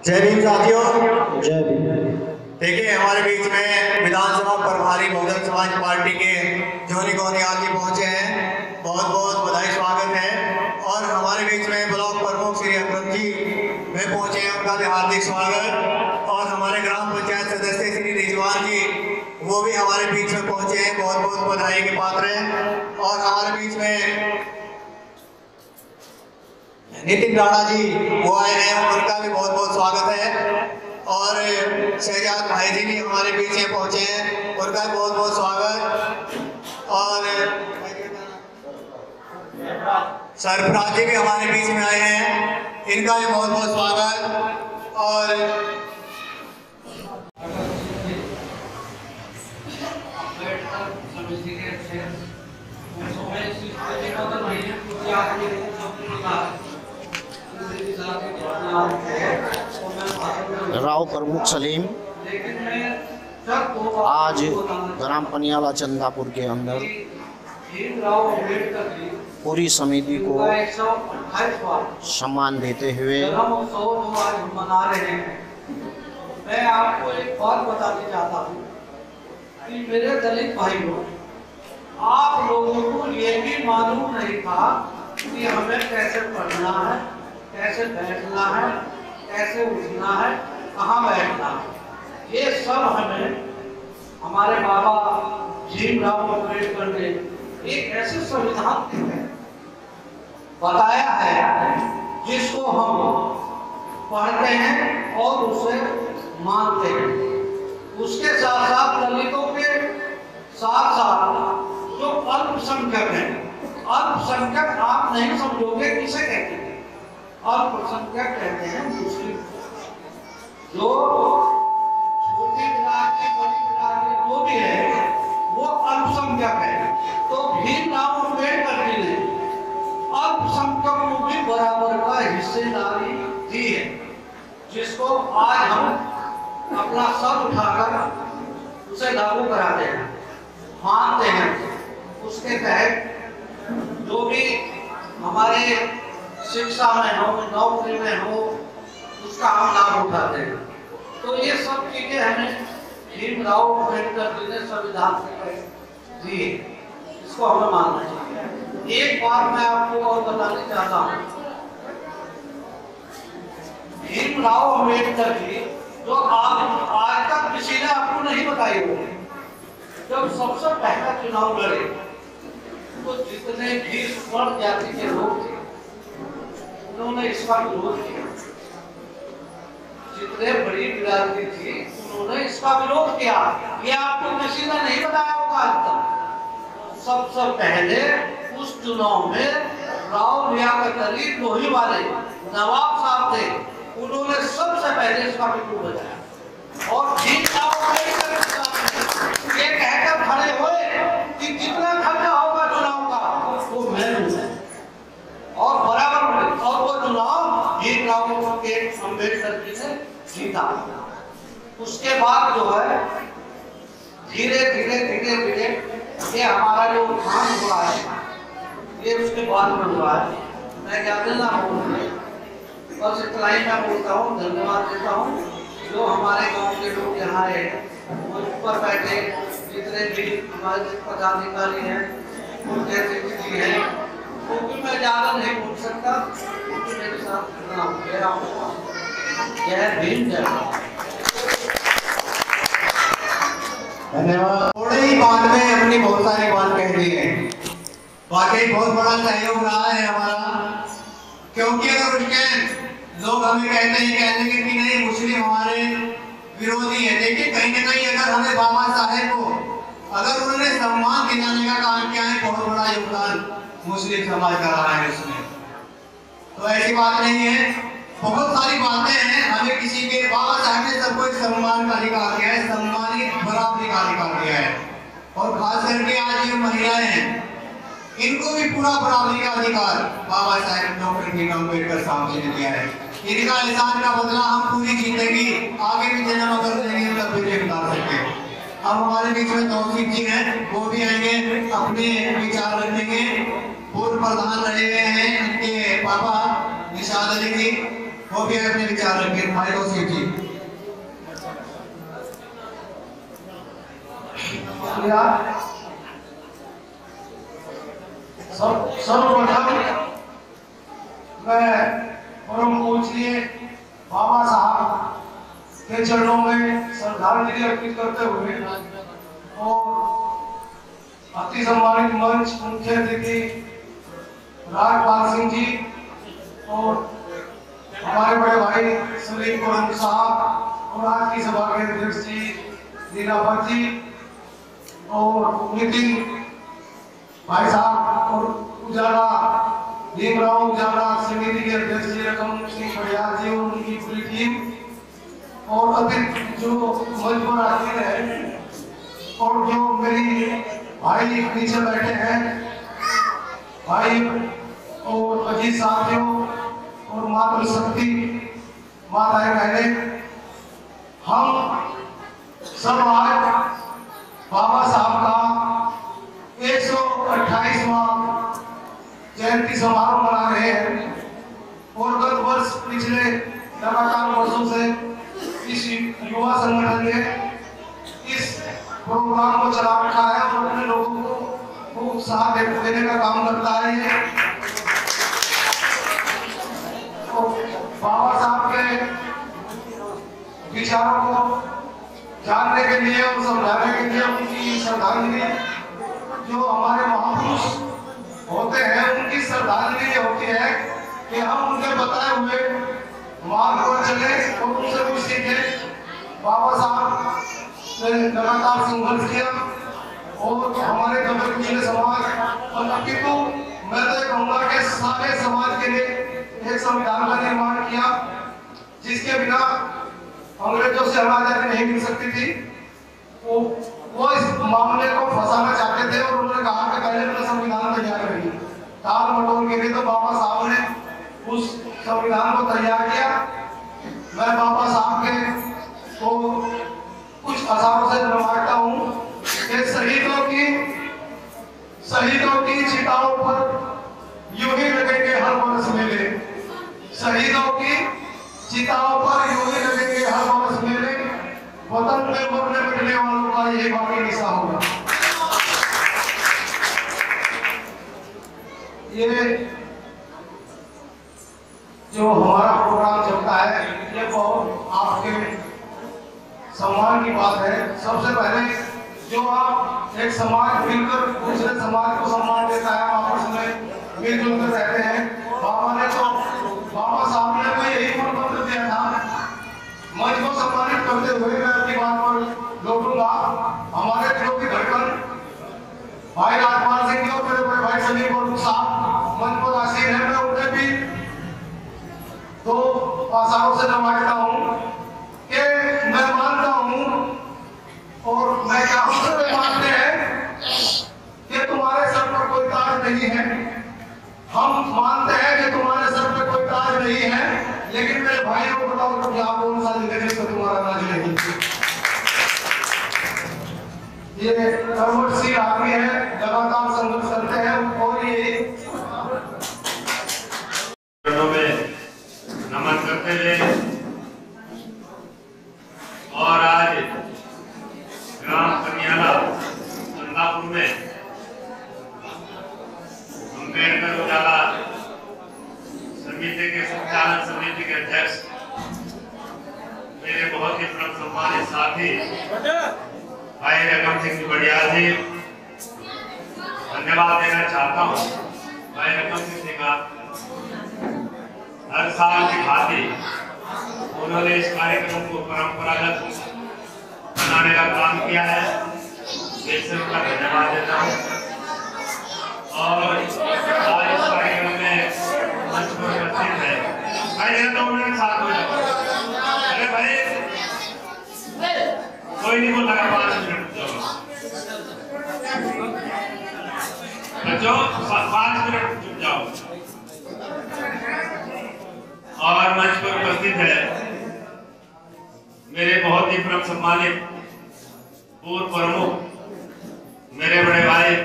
जय भीम साथियों। जय भीम। देखिए हमारे बीच में विधानसभा प्रभारी बहुजन समाज पार्टी के जोनी गोनियाल जी पहुंचे हैं, बहुत बहुत बधाई स्वागत है। और हमारे बीच में ब्लॉक प्रमुख श्री अकरम जी वे पहुंचे हैं, उनका भी हार्दिक स्वागत। और हमारे ग्राम पंचायत सदस्य श्री रिजवान जी वो भी हमारे बीच में पहुंचे हैं, बहुत बहुत बधाई के पात्र हैं। और हमारे बीच में नितिन राणा जी वो आए हैं, उनका भी बहुत बहुत स्वागत है। और शहजाद भाई जी भी हमारे बीच में पहुंचे हैं, उनका भी बहुत बहुत स्वागत। और सरफराज जी भी हमारे बीच में आए हैं, इनका भी बहुत बहुत स्वागत। और राव प्रमुख सलीम आज ग्राम पनियाला चंदापुर के अंदर पूरी समिति को सम्मान देते हुए मना रहे हैं। मैं आपको एक बात बताना चाहता हूँ कि मेरे दलित भाइयों, आप लोगों को ये भी मालूम नहीं था कि हमें कैसे पढ़ना है, कैसे बैठना है, कैसे उठना है, कहाँ बैठना है। ये सब हमें हमारे बाबा भीमराव अम्बेडकर ने एक ऐसे संविधान बताया है जिसको हम पढ़ते हैं और उसे मानते हैं। उसके साथ साथ दलितों के साथ साथ जो अल्पसंख्यक हैं, अल्पसंख्यक आप नहीं समझोगे किसे कहते हैं। अल्पसंख्यक कहते हैं मुस्लिम, जो छोटी बिरादरी बड़ी बिरादरी जो भी है वो अल्पसंख्यक है। तो भीमराव अम्बेडकर जी ने अल्पसंख्यक को भी बराबर का हिस्सेदारी दी है, जिसको आज हम अपना सर उठाकर उसे लागू कराते हैं, मानते हैं। उसके तहत जो भी हमारे शिक्षा में हो, नौकरी में हो, उसका हम लाभ उठाते हैं। तो ये सब चीजें हमें भीमराव अम्बेडकर जी ने संविधान में दी, इसको हमें मानना चाहिए। एक बात मैं आपको और बताना चाहता हूँ, भीमराव अम्बेडकर जी जो आप आज तक किसी ने आपको नहीं बताई होगी, जब सबसे पहला चुनाव लड़े तो जितने भी स्वर्ण जाति के लोग थे उन्होंने इसका विरोध किया। जितने बड़ी बिरादरी थी उन्होंने इसका विरोध किया। ये आपको किसी ने नहीं बताया होगा आज तक। सबसे पहले उस चुनाव में राव लियाकत अली लोहीवाले नवाब साहब थे, उन्होंने सबसे पहले इसका विरोध बताया। और भीमराव अम्बेडकर ये कहकर खड़े हुए कि जितना खर्चा होगा चुनाव का वो मैं लूंगा, और बराबर और वो चुनाव भीमराव अम्बेडकर जी ने जीता। उसके बाद जो है धीरे धीरे धीरे धीरे ये हमारा जो उत्थान हुआ है ये उसके बाद में हुआ है। मैं ज्यादा ना बोलूँ, बस इतना ही मैं बोलता हूँ, धन्यवाद देता हूँ। जो हमारे गांव के लोग यहाँ आए, ऊपर बैठे जितने भी हमारे पदाधिकारी हैं, उनके जी हैं, क्योंकि मैं ज्यादा नहीं बोल सकता, क्योंकि मेरे साथ करना हो गया। जय भीम, जय धन्यवाद। थोड़े ही बात में अपनी बहुत सारी बात कह दी है। वाकई बहुत बड़ा सहयोग रहा है हमारा, क्योंकि अगर उसके लोग हमें कहते हैं, कहते हैं कि नहीं मुस्लिम हमारे विरोधी है, लेकिन कहीं ना कहीं अगर हमें बाबा साहेब को अगर उन्होंने सम्मान दिलाने का काम किया है, बहुत बड़ा योगदान मुस्लिम समाज का रहा है उसमें। तो ऐसी बात नहीं है, बहुत सारी बातें हैं। हमें किसी के बाबा साहब ने सबको एक सम्मान का अधिकार दिया है, सम्मानित बराबरी का अधिकार दिया है। और खास करके आज ये महिलाएं हैं, इनको भी पूरा बराबरी का अधिकार बाबा साहेब डॉक्टर भीमराव अम्बेडकर साहब ने दिया है। इनका एहसान का बदला हम पूरी जिंदगी आगे भी जन्म अगर लेंगे तब भी नहीं उतार सकते। अब हमारे बीच में तौसीफ जी हैं, वो भी आएंगे, अपने विचार रखेंगे। पूर्व प्रधान रहे हुए हैं इनके पापा निशाद अली जी, वो भी अपने विचार रखें। भाई कौशिक जी। सर्वप्रथम मैं परम पूज्य बाबा साहब के चरणों में श्रद्धांजलि अर्पित करते हुए और अति सम्मानित मंच मुख्य अतिथि राजपाल सिंह जी और हमारे बड़े भाई सलीम कुरम साहब और आज की सभा के अध्यक्ष जी लीलावत जी और नितिन भाई साहब और उजाला भीमराव उजाला समिति के अध्यक्ष जी रकम सिंह बड़ियाल जी और उनकी पूरी टीम और अतिथि जो मंच पर आते हैं और जो मेरी भाई नीचे बैठे हैं भाई और अजीत साथियों और मातृशक्ति माताएं बहनें, हम सब आज बाबा साहब का 128वां जयंती समारोह मना रहे हैं और गत वर्ष पिछले लगातार वर्षों से इस युवा संगठन ने इस प्रोग्राम को चला रखा है और अपने लोगों को उत्साह देने का काम करता है ये। तो बाबा साहब के विचारों को जानने के लिए और समझाने के लिए उनकी श्रद्धांजलि जो हमारे महापुरुष होते हैं उनकी श्रद्धांजलि होती है कि हम उनके बताए हुए मार्ग पर चले और उनसे कुछ सीखें। बाबा साहब ने लगातार संघर्ष किया और हमारे दबे कुचले समाज और अपितु मैं तो कहूँगा कि सारे समाज के लिए एक संविधान का निर्माण किया जिसके बिना अंग्रेजों से हमें आजादी नहीं मिल सकती थी। वो इस मामले को फंसाना चाहते थे और उन्होंने कहा कि पहले अपना संविधान तैयार करिए। टाल मटोल के लिए तो बाबा साहब ने उस संविधान को तैयार किया। मैं बाबा साहब के को कुछ अशारों से नवाजता हूँ कि शहीदों की चिताओं पर यूं ही लगेंगे हर बरस मेले, शहीदों की चिताओं पर यूं ही लगेंगे हर बरस मेले, वतन में मरने मिटने वालों का यही बाकी निशा होगा। ये जो हमारा प्रोग्राम चलता है ये बहुत आपके सम्मान की बात है। सबसे पहले जो आप एक समाज मिलकर दूसरे समाज को सम्मान देता है, आपस में मिलजुल कर रहते हैं। बाबा साहब ने तो यही मंत्र दिया था। मंच को सम्मानित करते हुए मैं अपनी बात पर लौटूंगा। हमारे दिलों की धड़कन भाई राजपाल सिंह जी और मेरे बड़े भाई सलीम कुरम साहब मंच पर आसीन है। मैं उन्हें भी तो आशाओं से नवाजता हूँ कि मैं मानता हूँ और मैं क्या हम सब मानते हैं कि तुम्हारे सर पर कोई ताज नहीं है। हम मानते हैं कि तुम्हारे सर पर कोई ताज नहीं है, लेकिन मेरे भाइयों को बताओ तुम यहाँ कौन सा जिले जिसको तुम्हारा ताज नहीं। ये कर्मठशील आदमी है, लगातार संघर्ष करते हैं और ये नमन करते हुए और आज ग्राम पनियाला चंदापुर में अम्बेडकर उजाला समिति के संचालन समिति के अध्यक्ष मेरे बहुत ही परम सम्मानित साथी भाई रकम सिंह बड़ियाल जी, धन्यवाद देना चाहता हूँ। भाई रकम सिंह जी का हर साल की भांति उन्होंने इस कार्यक्रम को परंपरागत बनाने का काम किया है, इससे उनका धन्यवाद देता हूँ। और आज इस कार्यक्रम में मंच पर उपस्थित है भाई 2 मिनट साथ हो जाओ। अरे भाई कोई नहीं बोला 5 मिनट बच्चों 5 मिनट चुप जाओ। और मंच पर उपस्थित है मेरे बहुत ही परम सम्मानित पूर्व प्रमुख मेरे बड़े भाई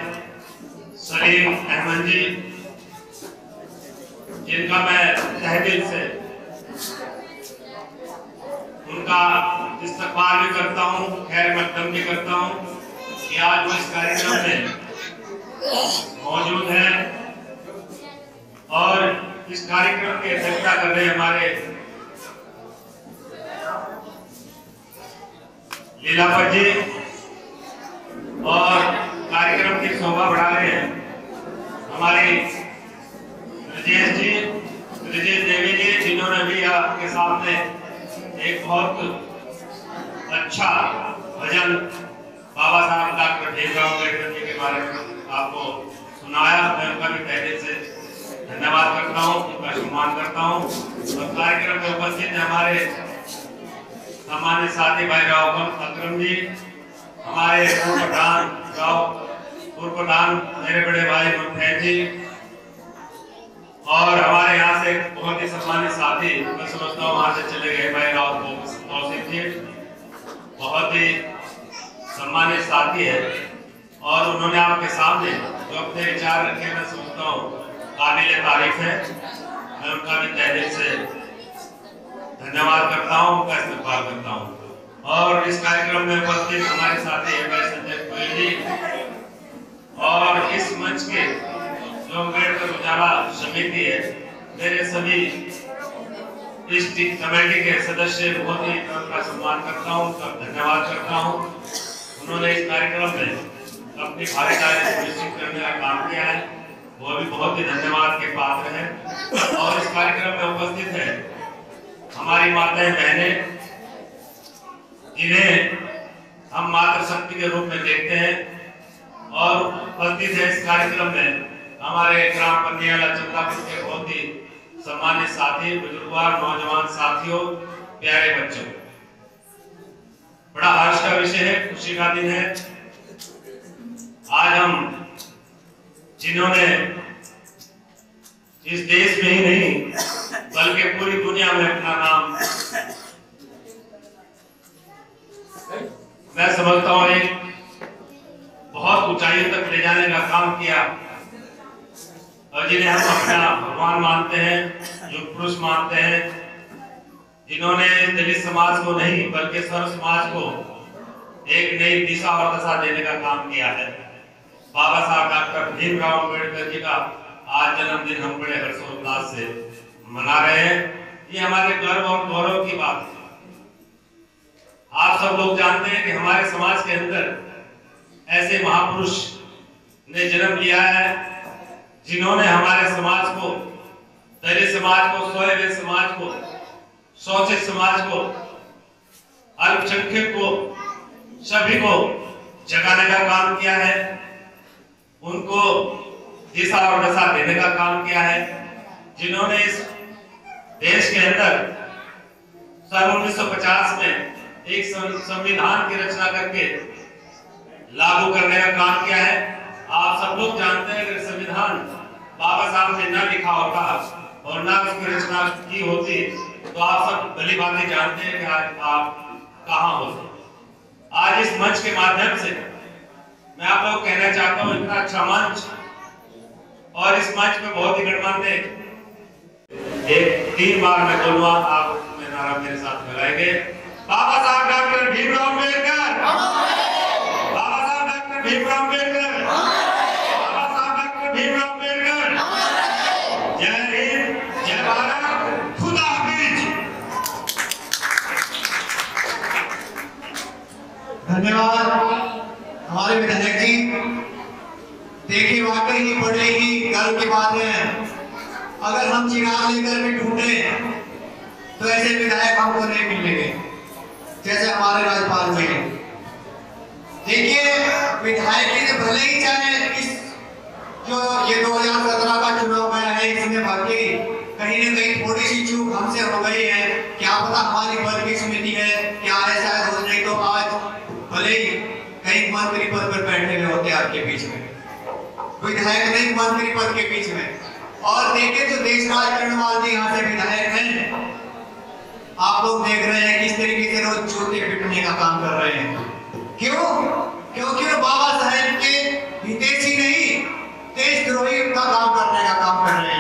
सलीम अहमद जी, जिनका मैं तहे दिल से इस्तकबाल भी करता हूँ, खैर मकदम भी करता हूँ कि आज वो इस कार्यक्रम में मौजूद है और इस कार्यक्रम की अध्यक्षता कर रहे हमारे लीलापत जी और कार्यक्रम की शोभा बढ़ा रहे हैं हमारे ब्रजेश देवी जी, जिन्होंने भी आपके सामने एक बहुत अच्छा भजन बाबा साहब डॉक्टर भीमराव अम्बेडकर जी के बारे में आपको सुनाया। मैं उनका भी तहे से धन्यवाद करता हूँ, उनका सम्मान करता हूँ। और कार्यक्रम में उपस्थित है हमारे सामान्य साथी भाई राव अकरम जी, हमारे पूर्व प्रधान मेरे बड़े भाई मुंथैन जी, और हमारे यहाँ से बहुत ही सम्मानित साथी, मैं समझता हूँ वहां से चले गए भाई राव कौशिक जी, बहुत ही सम्मानित साथी है और उन्होंने आपके सामने जो अपने विचार रखे, मैं समझता हूँ काबिल तारीफ है। मैं उनका भी तहे दिल से धन्यवाद करता हूँ, उनका इस्तेमाल करता हूँ। और इस कार्यक्रम में उपस्थित हमारे साथी भाई संजय गोयल जी और इस मंच के जो अम्बेडकर उजाला समिति है, मेरे सभी इस कमेटी के सदस्य, बहुत ही उनका सम्मान करता हूँ, उनका धन्यवाद करता हूँ। उन्होंने इस कार्यक्रम में अपनी भागीदारी सुनिश्चित करने का काम किया है, वो भी बहुत ही धन्यवाद के पात्र है। और इस कार्यक्रम में उपस्थित है हमारी माताएं बहनें, जिन्हें हम मातृशक्ति के रूप में देखते हैं, और उपस्थित है इस कार्यक्रम में हमारे ग्राम पन्नियाला चंदापुर के बहुत ही सम्मानित साथी, बुजुर्गवार, नौजवान साथियों, प्यारे बच्चों। बड़ा हर्ष का विषय है, खुशी का दिन है। आज हम जिन्होंने इस देश में ही नहीं बल्कि पूरी दुनिया में अपना नाम, मैं समझता हूँ, एक बहुत ऊंचाइयों तक ले जाने का काम किया, और जिन्हें हम अपना भगवान मानते हैं, जो पुरुष मानते हैं, जिन्होंने दलित समाज को नहीं बल्कि सर्व समाज को एक नई दिशा और दशा देने का काम किया है। बाबा साहब डॉक्टर भीमराव अम्बेडकर जी का आज जन्मदिन हम बड़े हर्षोल्लास से मना रहे हैं। ये हमारे गर्व और गौरव की बात है। आप सब लोग जानते हैं कि हमारे समाज के अंदर ऐसे महापुरुष ने जन्म लिया है, जिन्होंने हमारे समाज को, दलित समाज को, सोएवे समाज को, शोषित समाज को, अल्पसंख्यक को, सभी को जगाने का काम किया है, उनको दिशा और दशा देने का काम किया है, जिन्होंने इस देश के अंदर सन 1950 में एक संविधान की रचना करके लागू करने का काम किया है। आप सब लोग जानते हैं कि संविधान बाबा साहब ने न लिखा होता और न उसकी रचना की होती तो आप सब भली भांति जानते हैं कि आज आप कहाँ होते। आज इस मंच के माध्यम से मैं आप लोग कहना चाहता हूँ, इतना अच्छा मंच, और इस मंच में बहुत ही गणमान्य, एक 3 बार मैं बोलूँगा, आप में नारा मेरे साथ लगाएंगे। बाबा साहब डॉक्टर भीमराव अम्बेडकर, बाबा साहब डॉक्टर भीमराव अम्बेडकर, बाबा साहब डॉक्टर भीमराव अम्बेडकर। जय हिंद, जय भारत, खुदा हाफिज। धन्यवाद हमारे विधायक जी। देखिए, वाकई ही बड़े ही गर्व की बात है, अगर हम चिराग लेकर भी ढूंढे तो ऐसे विधायक हमको नहीं मिलेंगे जैसे हमारे राज्यपाल हुए। देखिए, विधायक जी ने भले ही चाहे इस जो ये 2017 का चुनाव गया है, इसमें बाकी कहीं न कहीं थोड़ी सी चूक हमसे हो गई है, क्या पता हमारी पद की समिति है, क्या है, शायद हो नहीं तो आज भले ही कहीं मंत्री पद पर बैठे हुए होते आपके बीच में, विधायक नहीं मंत्री पद के बीच में। और देखिए, जो देश राज करने वाले यहाँ से विधायक हैं, आप लोग देख रहे हैं किस तरीके से रोज चोटी पिटने का काम कर रहे हैं। क्यों? क्योंकि वो बाबा साहेब के हितैषी नहीं, देशद्रोही का काम करने का काम कर रहे हैं।